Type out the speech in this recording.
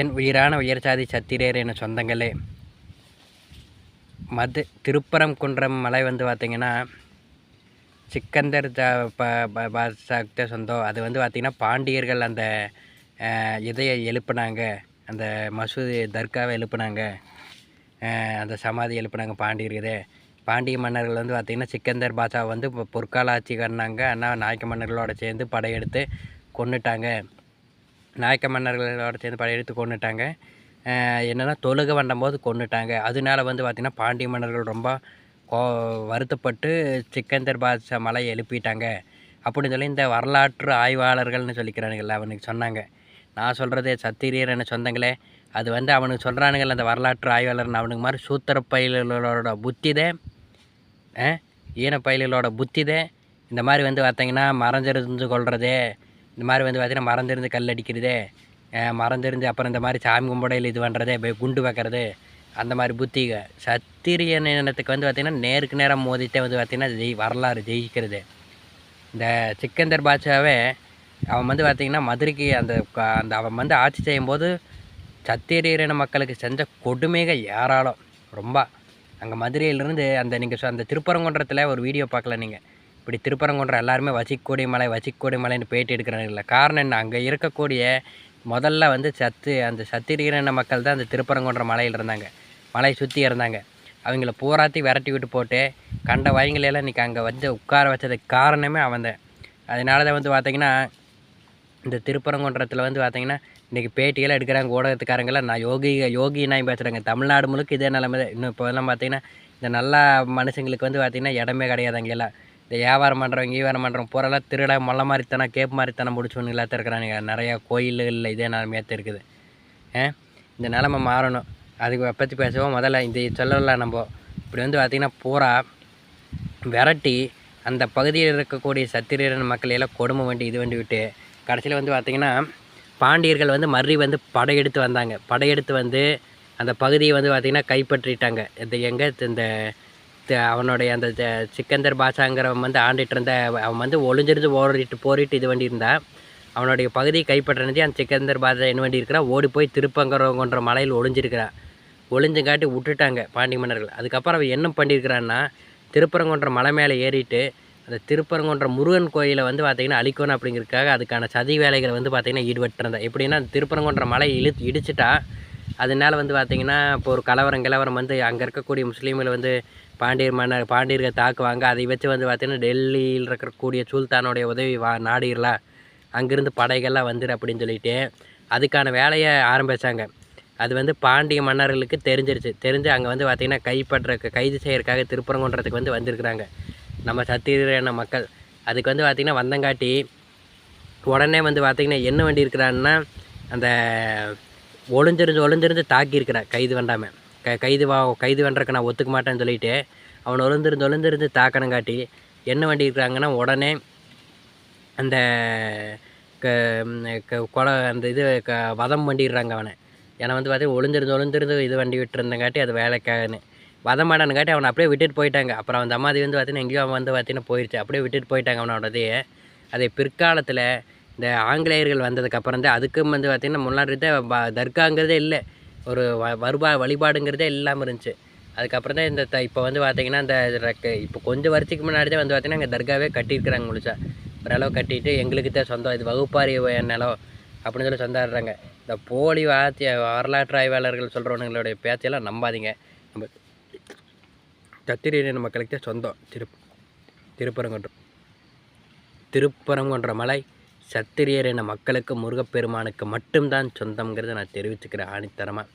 என் உயிரான உயர்சாதி சத்திரியர் என சொந்தங்களே, திருப்பரங்குன்றம் மலை வந்து பார்த்திங்கன்னா சிக்கந்தர் பாட்ஷாக்கிட்ட சொந்தம். அது வந்து பார்த்திங்கன்னா பாண்டியர்கள் அந்த இதையை எழுப்புனாங்க, அந்த மசூதி தர்காவை எழுப்புனாங்க, அந்த சமாதி எழுப்புனாங்க பாண்டியர்களே. பாண்டிய மன்னர்கள் வந்து பார்த்திங்கன்னா சிக்கந்தர் பாட்ஷா வந்து இப்போ பொற்கால ஆட்சி கண்ணாங்க. ஆனால் நாயக்க மன்னர்களோடு சேர்ந்து படையெடுத்து கொண்டுட்டாங்க. நாயக்க மன்னர்களோடு சேர்ந்து படையெடுத்து கொண்டுட்டாங்க. என்னென்னா தொழுக வண்டம்போது கொண்டுட்டாங்க. அதனால வந்து பார்த்திங்கன்னா பாண்டிய மன்னர்கள் ரொம்ப வருத்தப்பட்டு சிக்கந்தர் பாட்ஷா மலையை எழுப்பிட்டாங்க அப்படின்னு சொல்லி இந்த வரலாற்று ஆய்வாளர்கள்னு சொல்லிக்கிறானுங்கள்ல அவனுக்கு சொன்னாங்க. நான் சொல்கிறது சத்திரியர் என சொந்தங்களே, அது வந்து அவனுக்கு சொல்கிறானுங்கள்ல அந்த வரலாற்று ஆய்வாளர்னு, அவனுக்கு மாதிரி சூத்திர பயில்களோட புத்திதே, ஈனப்பயில்களோட புத்திதே இந்த மாதிரி வந்து பார்த்திங்கன்னா மறைஞ்சிருந்து கொள்வது, இந்த மாதிரி வந்து பார்த்திங்கன்னா மறந்துருந்து கல் அடிக்கிறது, மறந்துருந்து அப்புறம் இந்த மாதிரி சாமி கும்பிடையில் இது பண்ணுறது, குண்டு வைக்கிறது, அந்த மாதிரி புத்திக. சத்திரியன் இனத்துக்கு வந்து பார்த்திங்கன்னா நேருக்கு நேரம் மோதிட்டே வந்து பார்த்திங்கன்னா வரலாறு ஜெயிக்கிறது. இந்த சிக்கந்தர் பாட்ஷாவே அவன் வந்து பார்த்திங்கன்னா மதுரைக்கு அந்த அவன் வந்து ஆட்சி செய்யும்போது சத்திரியரின மக்களுக்கு செஞ்ச கொடுமைகள் ஏராளம் ரொம்ப. அங்கே மதுரையிலேருந்து அந்த நீங்கள் அந்த திருப்பரங்குன்றத்தில் ஒரு வீடியோ பார்க்கல நீங்கள், இப்படி திருப்பரங்குன்றம் எல்லாருமே வசிக்கக்கூடிய மலைன்னு பேட்டி எடுக்கிறாங்கல்ல. காரணம் என்ன, அங்கே இருக்கக்கூடிய முதல்ல வந்து அந்த சத்திரியரின மக்கள் தான் அந்த திருப்பரங்குன்ற மலையில் இருந்தாங்க, மலையை சுற்றி இருந்தாங்க. அவங்கள பூராத்தி விரட்டி விட்டு போட்டு கண்ட வயங்களெல்லாம் இன்றைக்கி அங்கே வந்து உட்கார வச்சதுக்கு காரணமே அவன் தான். அதனால தான் வந்து பார்த்திங்கன்னா இந்த திருப்பரங்குன்றத்தில் வந்து பார்த்திங்கன்னா இன்றைக்கி பேட்டியெல்லாம் எடுக்கிறாங்க ஊடகத்துக்காரங்களாம். நான் யோகி நாய் பேசுகிறேங்க. தமிழ்நாடு முழுக்க இதே நிலைமை தான். இன்னும் இப்போதெல்லாம் பார்த்திங்கன்னா இந்த நல்ல மனுஷங்களுக்கு வந்து பார்த்திங்கன்னா இடமே கிடையாது. அங்கெல்லாம் இந்த வியாபாரம் பண்ணுறவங்க பூரெல்லாம் திருட மொல்ல மாதிரித்தனம் கேப் மாதிரித்தனம் முடிச்சவனுங்களாக தான் இருக்கிறானுங்க. நிறையா கோயில்களில் இதே நிலைமையாக இருக்குது. இந்த நிலமை மாறணும். அதுக்கு பற்றி பேசுவோம். முதல்ல இந்த சொல்லலாம் நம்ம இப்படி வந்து பார்த்திங்கன்னா பூரா விரட்டி அந்த பகுதியில் இருக்கக்கூடிய சத்திரியன் மக்களையெல்லாம் கொடுமை வண்டி இது வண்டி விட்டு கடைசியில் வந்து பார்த்திங்கன்னா பாண்டியர்கள் வந்து வந்து படையெடுத்து வந்து அந்த பகுதியை வந்து பார்த்திங்கன்னா கைப்பற்றிட்டாங்க. இந்த அவனுடைய அந்த சிக்கந்தர் பாட்ஷாங்கிறவன் வந்து ஆண்டிகிட்டு இருந்த அவன் வந்து ஒளிஞ்சிருந்து போரிட்டு இது வண்டி இருந்தால் அவனுடைய பகுதியை கைப்பற்றினதே அந்த சிக்கந்தர் பாட்ஷா என்ன வண்டி இருக்கிறான், ஓடி போய் திருப்பரங்குன்ற மலையில் ஒளிஞ்சுங்காட்டி விட்டுட்டாங்க பாண்டிய மன்னர்கள். அதுக்கப்புறம் அவன் என்ன பண்ணியிருக்கிறான்னா திருப்பரங்குன்ற மலை மேலே ஏறிட்டு அந்த திருப்பரங்குன்ற முருகன் கோயிலை வந்து பார்த்திங்கன்னா அழிக்கணும் அப்படிங்கிறதுக்காக அதுக்கான சதி வேலைகளை வந்து பார்த்திங்கன்னா ஈடுபட்டிருந்தேன். எப்படின்னா திருப்பரங்குன்ற மலை இடிச்சிட்டா அதனால் வந்து பார்த்திங்கன்னா இப்போ ஒரு கலவரம் வந்து அங்கே இருக்கக்கூடிய முஸ்லீம்களை வந்து பாண்டியர்கள் தாக்குவாங்க. அதை வச்சு வந்து பார்த்திங்கன்னா டெல்லியில் இருக்கக்கூடிய சுல்தானுடைய உதவி நாடிடலாம், அங்கேருந்து படைகள்லாம் வந்துடு அப்படின்னு சொல்லிட்டு அதுக்கான வேலையை ஆரம்பித்தாங்க. அது வந்து பாண்டிய மன்னர்களுக்கு தெரிஞ்சு அங்கே வந்து பார்த்திங்கன்னா கைது செய்யறதுக்காக திருப்பரங்குன்றத்துக்கு வந்து வந்திருக்கிறாங்க நம்ம சத்திரியன மக்கள். அதுக்கு வந்து பார்த்திங்கன்னா வந்தங்காட்டி உடனே வந்து பார்த்திங்கன்னா என்ன வண்டி இருக்கிறான்னா அந்த ஒளிஞ்சிருந்து தாக்கியிருக்கிறான் கைது வேண்டாமல். கைது பண்ணுறக்கு நான் ஒத்துக்க மாட்டேன்னு சொல்லிவிட்டு அவன் ஒளிந்திருந்து தாக்கணங்காட்டி என்ன வண்டி இருக்கிறாங்கன்னா உடனே அந்த கொலை அந்த இது வதம் பண்ணிடுறாங்க அவனை. ஏன்னா வந்து பார்த்திங்கன்னா ஒளிந்திருந்து இது வண்டி விட்டுருந்தங்காட்டி அது வேலைக்காகன்னு வதமாடானுங்காட்டி அவனை அப்படியே விட்டுட்டு போயிட்டாங்க. அப்புறம் அவன் தம்மாதி வந்து பார்த்திங்கன்னா எங்கேயோ அவன் வந்து பார்த்திங்கன்னா போயிடுச்சு, அப்படியே விட்டுட்டு போயிட்டாங்க அவனோடதையே. அதே பிற்காலத்தில் இந்த ஆங்கிலேயர்கள் வந்ததுக்கப்புறம் தான் அதுக்கும் வந்து பார்த்திங்கன்னா முன்னாடி தர்காங்கிறதே இல்லை, ஒரு வழிபாடுங்கிறதே இல்லாமல் இருந்துச்சு. அதுக்கப்புறம் தான் இந்த இப்போ வந்து பார்த்திங்கன்னா இந்த இப்போ கொஞ்சம் வருஷத்துக்கு முன்னாடி தான் வந்து பார்த்திங்கன்னா இங்கே தர்காவே கட்டியிருக்கிறாங்க முழுசா. ஓரளவு கட்டிட்டு எங்களுக்கு தான் சொந்தம், இது வகுப்பாரி நிலம் அப்படின்னு சொல்லி சொந்தாடுறாங்க. இந்த போலி வரலாற்று ஆய்வாளர்கள் சொல்கிறவங்களுடைய பேச்செல்லாம் நம்பாதீங்க. நம்ம சத்திரியன் மக்களுக்கு சொந்தம் திருப்பரங்குன்ற மலை சத்திரியர் என மக்களுக்கு முருகப்பெருமானுக்கு மட்டும்தான் சொந்தம்ங்கிறத நான் தெரிவிச்சுக்கிறேன் ஆணித்தரமாக.